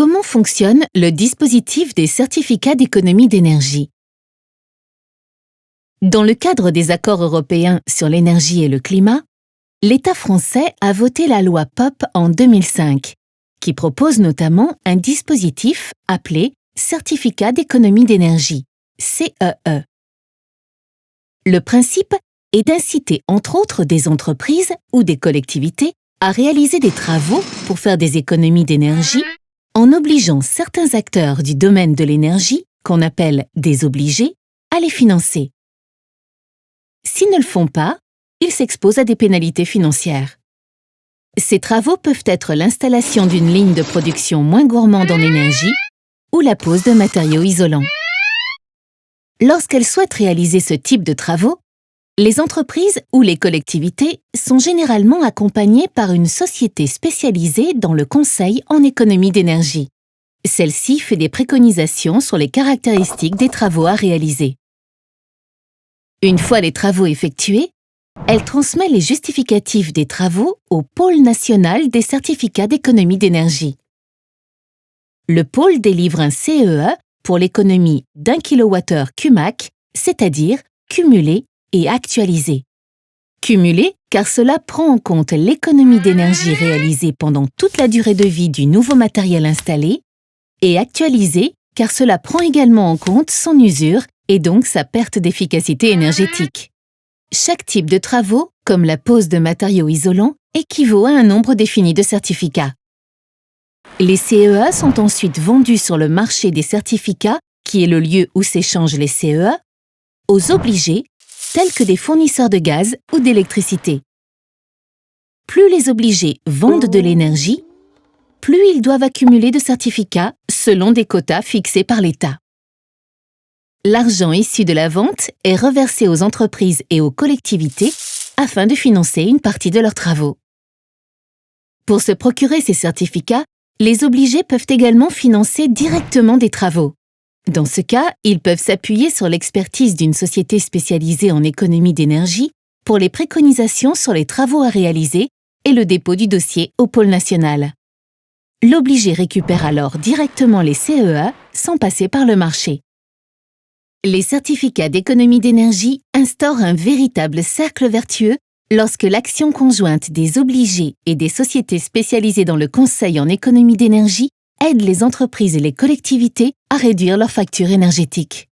Comment fonctionne le dispositif des certificats d'économie d'énergie? Dans le cadre des accords européens sur l'énergie et le climat, l'État français a voté la loi POP en 2005, qui propose notamment un dispositif appelé Certificat d'économie d'énergie, CEE. Le principe est d'inciter entre autres des entreprises ou des collectivités à réaliser des travaux pour faire des économies d'énergie en obligeant certains acteurs du domaine de l'énergie, qu'on appelle des obligés, à les financer. S'ils ne le font pas, ils s'exposent à des pénalités financières. Ces travaux peuvent être l'installation d'une ligne de production moins gourmande en énergie ou la pose de matériaux isolants. Lorsqu'elles souhaitent réaliser ce type de travaux, les entreprises ou les collectivités sont généralement accompagnées par une société spécialisée dans le conseil en économie d'énergie. Celle-ci fait des préconisations sur les caractéristiques des travaux à réaliser. Une fois les travaux effectués, elle transmet les justificatifs des travaux au Pôle national des certificats d'économie d'énergie. Le pôle délivre un CEE pour l'économie d'1 kWh CUMAC, c'est-à-dire cumulé et actualisé. Cumulé car cela prend en compte l'économie d'énergie réalisée pendant toute la durée de vie du nouveau matériel installé, et actualisé car cela prend également en compte son usure et donc sa perte d'efficacité énergétique. Chaque type de travaux, comme la pose de matériaux isolants, équivaut à un nombre défini de certificats. Les CEE sont ensuite vendus sur le marché des certificats, qui est le lieu où s'échangent les CEE, aux obligés, tels que des fournisseurs de gaz ou d'électricité. Plus les obligés vendent de l'énergie, plus ils doivent accumuler de certificats selon des quotas fixés par l'État. L'argent issu de la vente est reversé aux entreprises et aux collectivités afin de financer une partie de leurs travaux. Pour se procurer ces certificats, les obligés peuvent également financer directement des travaux. Dans ce cas, ils peuvent s'appuyer sur l'expertise d'une société spécialisée en économie d'énergie pour les préconisations sur les travaux à réaliser et le dépôt du dossier au pôle national. L'obligé récupère alors directement les CEE sans passer par le marché. Les certificats d'économie d'énergie instaurent un véritable cercle vertueux lorsque l'action conjointe des obligés et des sociétés spécialisées dans le conseil en économie d'énergie aide les entreprises et les collectivités à réduire leurs factures énergétiques.